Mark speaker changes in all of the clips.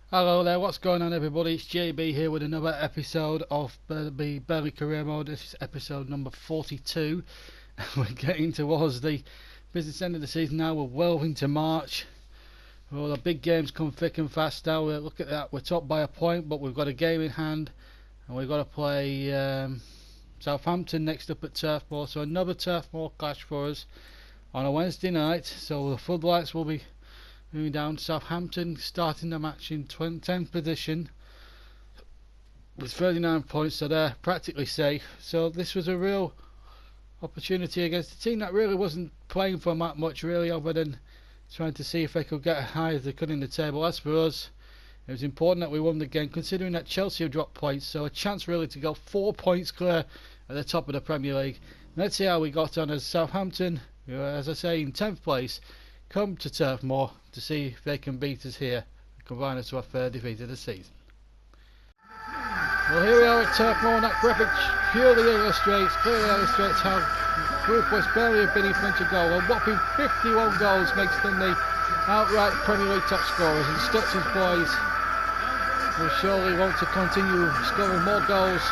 Speaker 1: Hello there, what's going on everybody? It's JB here with another episode of the Burnley Career Mode. This is episode number 42. We're getting towards the business end of the season now. We're well into March. All the big games come thick and fast now. Look at that, we're top by a point, but we've got a game in hand. And we've got to play Southampton next up at Turf Moor. So another Turf Moor clash for us on a Wednesday night. So the floodlights will be moving down. Southampton starting the match in 10th position with 39 points, so they're practically safe. So this was a real opportunity against a team that really wasn't playing for that much really, other than trying to see if they could get as high as they could in the table. As for us, it was important that we won the game, considering that Chelsea have dropped points, so a chance really to go 4 points clear at the top of the Premier League. Let's see how we got on as Southampton, who are, as I say, in 10th place, come to Turf Moor to see if they can beat us here and combine us to our third defeat of the season. Well, here we are at Turf Moor, and that graphic clearly illustrates how Group West Burnley have been in front of goal. A whopping 51 goals makes them the outright Premier League top scorers, and Stutz's boys will surely want to continue scoring more goals.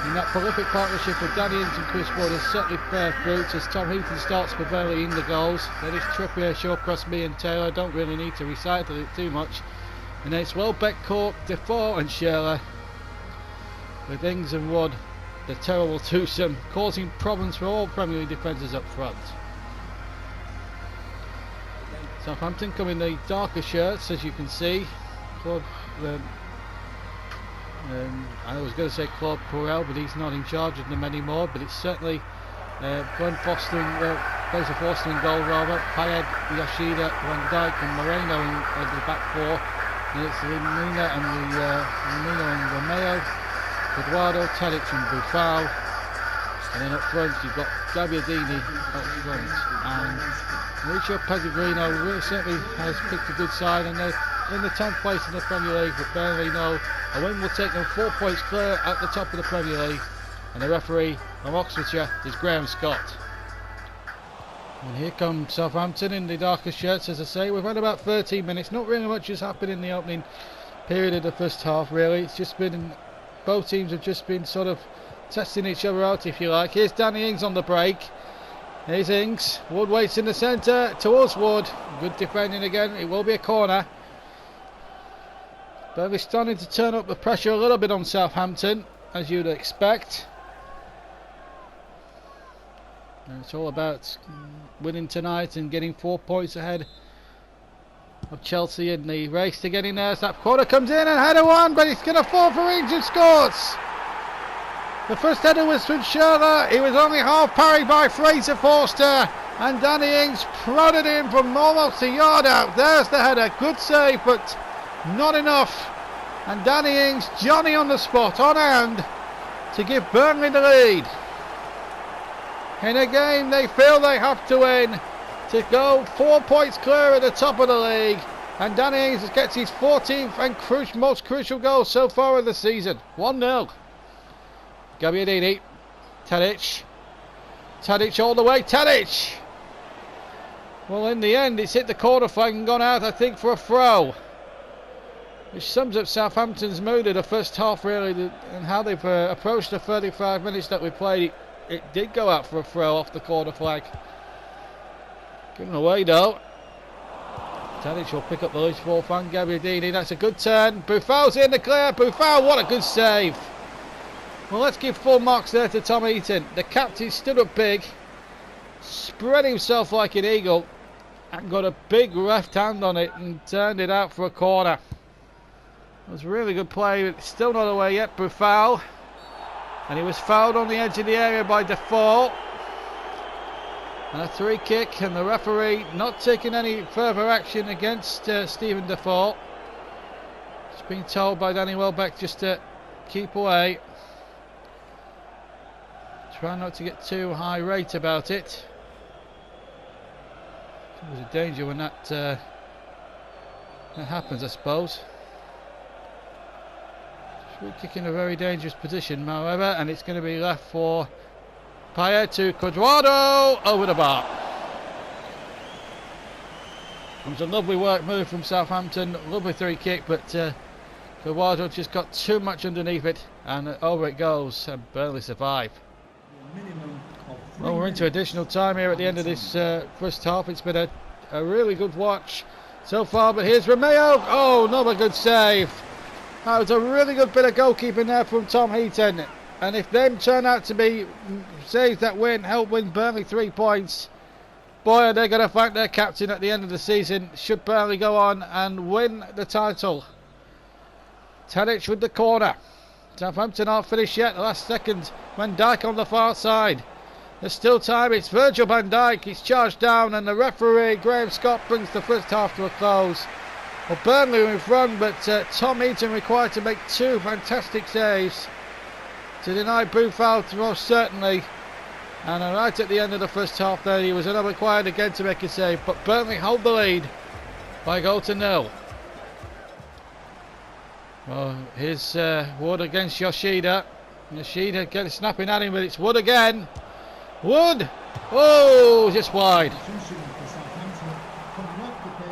Speaker 1: And that prolific partnership with Danny Ings and Chris Wood has certainly bear fruit as Tom Heaton starts for Burnley in the goals. That is Trippier, Shawcross, me and Taylor. Don't really need to recital it too much. And then it's Welbeck, Cork, Defoe and Shearer, with Ings and Wood, the terrible twosome, causing problems for all Premier League defenders up front. Southampton come in the darker shirts, as you can see. I was going to say Claude Puel, but he's not in charge of them anymore. But it's certainly Glenn Foster, plays a Foster in goal rather. Payet, Yoshida, Van Dijk and Moreno in the back four. And it's Lemina and Romeo, Eduardo, Tadic and Buffal. And then up front you've got Gabbiadini up front. And Mauricio Pellegrino really certainly has picked a good side, and they're in the 10th place in the Premier League. But Burnley know a win will take them 4 points clear at the top of the Premier League. And the referee from Oxfordshire is Graham Scott. And here comes Southampton in the darker shirts. As I say, we've had about 13 minutes. Not really much has happened in the opening period of the first half really. It's just been, both teams have just been sort of testing each other out, if you like. Here's Danny Ings on the break. Here's Ings. Wood waits in the centre towards Wood. Good defending again. It will be a corner. Burnley starting to turn up the pressure a little bit on Southampton, as you'd expect. And it's all about winning tonight and getting 4 points ahead of Chelsea in the race to get in there. As that corner comes in and header one, but it's going to fall for Ings and scores. The first header was from Shearer. He was only half parried by Fraser Forster, and Danny Ings prodded him from almost a yard out. There's the header. Good save, but not enough. And Danny Ings, Johnny on the spot, on hand to give Burnley the lead in a game they feel they have to win to go 4 points clear at the top of the league. And Danny Ings gets his 14th and most crucial goal so far of the season. 1-0. Gabbiadini, Tadic all the way, Tadic! Well, in the end it's hit the corner flag and gone out, I think, for a throw, which sums up Southampton's mood of the first half really, and how they've approached the 35 minutes that we played. It did go out for a throw off the corner flag. Given away though. Tadic will pick up the loose ball from Gabbiadini. That's a good turn. Buffal's in the clear. Buffal, what a good save. Well, let's give full marks there to Tom Heaton. The captain stood up big, spread himself like an eagle, and got a big left hand on it and turned it out for a corner. It was really good play, but still not away yet. Buffal, and he was fouled on the edge of the area by Defoe. And a free kick, and the referee not taking any further action against Stephen Defoe. He's been told by Danny Welbeck just to keep away. Try not to get too high rate about it. There's a danger when that happens, I suppose. Free kick in a very dangerous position, however, and it's going to be left for Payet to Cuadrado over the bar. It was a lovely work move from Southampton, lovely 3 kick, but Guardo just got too much underneath it, and over it goes, and Burnley survive. Well, we're into additional time here at the end of this first half. It's been a really good watch so far, but here's Romeo. Oh, another good save. That was a really good bit of goalkeeping there from Tom Heaton, and if them turn out to be saves that help win Burnley 3 points, boy, are they going to thank their captain at the end of the season, should Burnley go on and win the title. Tadic with the corner. Southampton aren't finished yet. The last second, Van Dijk on the far side. There's still time. It's Virgil van Dijk. He's charged down, and the referee, Graham Scott, brings the first half to a close. Well, Burnley were in front, but Tom Heaton required to make 2 fantastic saves to deny Buffal most certainly. And right at the end of the first half there, he was required again to make a save, but Burnley hold the lead by 1-0. Well, here's Wood against Yoshida. Yoshida getting snapping at him, but it's Wood again. Wood! Oh, just wide.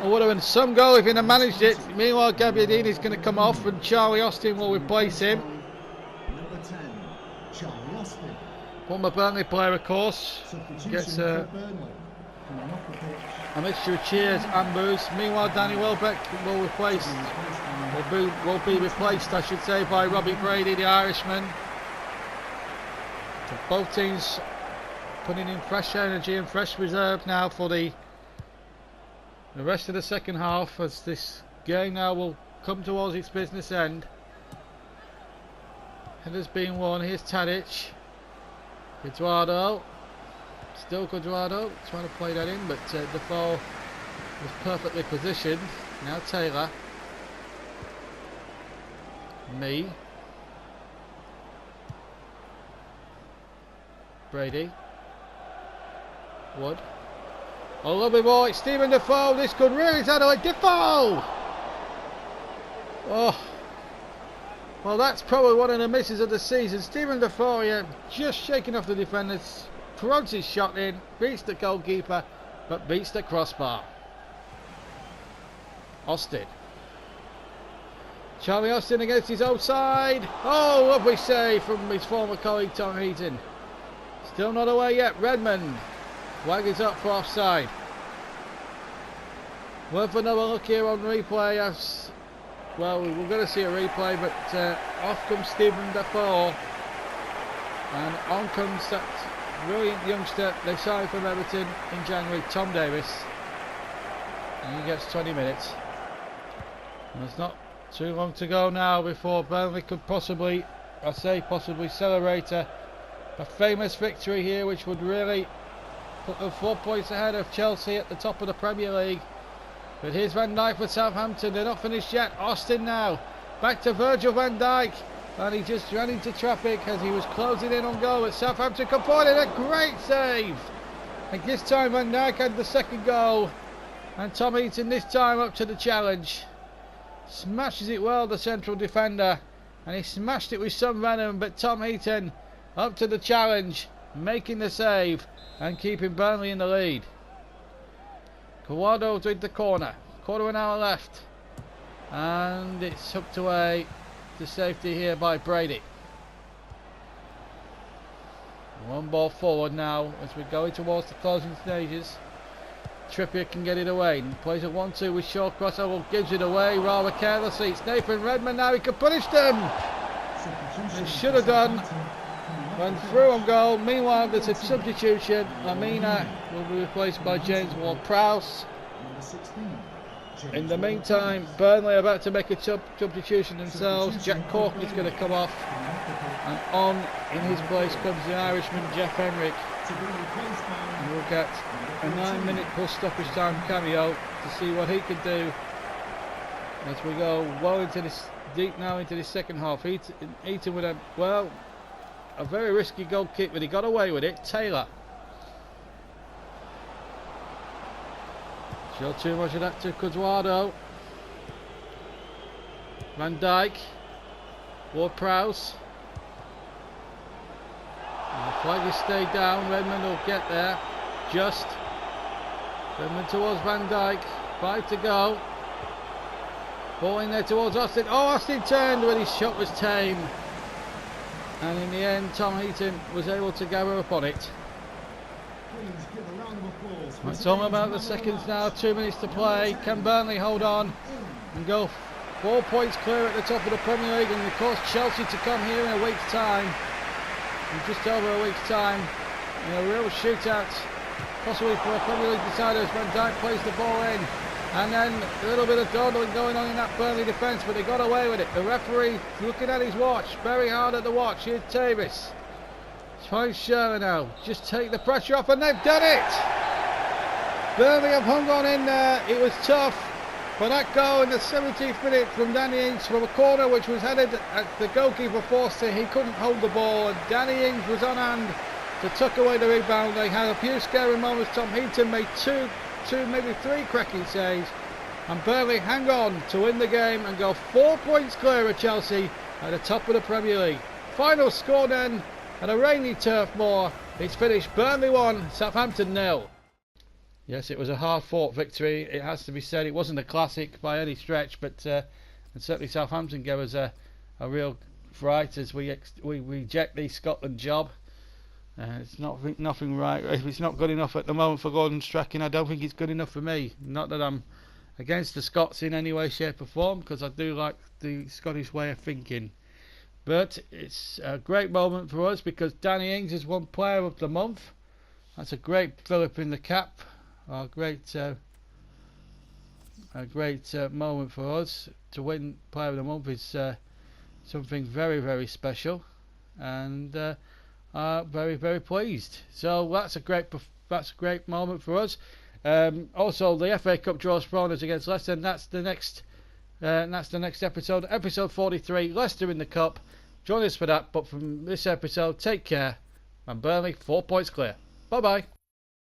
Speaker 1: I would have been some goal if he'd have managed it. Meanwhile, Gabbiadini's going to come off, and Charlie Austin will replace him. Former Burnley player, of course, gets a mixture of cheers and boos. Meanwhile, Danny Welbeck will be replaced, I should say, by Robbie Brady, the Irishman. So both teams putting in fresh energy and fresh reserve now for the rest of the second half, as this game now will come towards its business end. Header's being won. Here's Tadic. Eduardo. Still Eduardo trying to play that in, but Defoe was perfectly positioned. Now Taylor. Brady. Wood. Oh, lovely boy, Stephen Defoe. This could really sound like Defoe. Oh, well, that's probably one of the misses of the season. Stephen Defoe here, just shaking off the defenders, throws his shot in, beats the goalkeeper, but beats the crossbar. Austin. Charlie Austin against his own side. Oh, lovely save from his former colleague Tom Heaton. Still not away yet. Redmond. Waggins up for offside. Worth another look here on replay. Well, we're going to see a replay, but off comes Stephen Defoe, and on comes that brilliant youngster they signed from Everton in January, Tom Davis, and he gets 20 minutes. And there's not too long to go now before Burnley could possibly celebrate a famous victory here, which would really put them 4 points ahead of Chelsea at the top of the Premier League. But here's Van Dijk for Southampton. They're not finished yet. Austin now. Back to Virgil van Dijk. And he just ran into traffic as he was closing in on goal. But Southampton completed a great save. And this time Van Dijk had the second goal. And Tom Heaton this time up to the challenge. Smashes it well, the central defender. And he smashed it with some venom. But Tom Heaton up to the challenge, making the save and keeping Burnley in the lead. Guardo with the corner. Quarter of an hour left. And it's hooked away to safety here by Brady. One ball forward now as we're going towards the closing stages. Trippier can get it away. And plays a 1-2 with Shaw crossover. Gives it away rather carelessly. It's Nathan Redmond now. He can punish them. It should have done. Went through on goal. Meanwhile, there's a substitution. Lamina will be replaced by James Ward-Prowse. In the meantime, Burnley are about to make a substitution themselves. Jack Cork is going to come off, and on in his place comes the Irishman Jeff Henrick. And we'll get a 9-minute plus stoppage time cameo to see what he can do as we go well into this, deep now into this second half. Heaton with a very risky goal kick, but he got away with it. Taylor. Show too much of that to Eduardo. Van Dijk. Ward-Prowse. The flag is stayed down. Redmond will get there. Just. Redmond towards Van Dijk. 5 to go. Ball in there towards Austin. Oh, Austin turned when his shot was tame. And in the end, Tom Heaton was able to gather up on it. It's all about the seconds now, 2 minutes to play. Can Burnley hold on and go 4 points clear at the top of the Premier League? And of course Chelsea to come here in a week's time, in just over a week's time, in a real shootout, possibly for a Premier League decider as Van Dijk plays the ball in. And then a little bit of dawdling going on in that Burnley defence, but they got away with it. The referee looking at his watch, very hard at the watch. Here's Davis. Trying Shearer now, just take the pressure off, and they've done it! Burnley have hung on in there. It was tough, but that goal in the 17th minute from Danny Ings from a corner which was headed at the goalkeeper forced it. He couldn't hold the ball, and Danny Ings was on hand to tuck away the rebound. They had a few scary moments. Tom Heaton made two, maybe 3 cracking saves, and Burnley hang on to win the game and go 4 points clear of Chelsea at the top of the Premier League. Final score then at a rainy Turf Moor. It's finished Burnley 1, Southampton 0. Yes, it was a hard-fought victory. It has to be said. It wasn't a classic by any stretch, but and certainly Southampton gave us a real fright as we reject the Scotland job. It's nothing right. If it's not good enough at the moment for Gordon Strachan, I don't think it's good enough for me. Not that I'm against the Scots in any way, shape or form, because I do like the Scottish way of thinking. But it's a great moment for us because Danny Ings has won Player of the Month. That's a great fillip in the cap. A great moment for us. To win Player of the Month is something very, very special, and very, very pleased. So that's a great moment for us. Also, the FA Cup draw spawners against Leicester. And that's the next episode, episode 43. Leicester in the Cup. Join us for that. But from this episode, take care. And Burnley 4 points clear. Bye bye.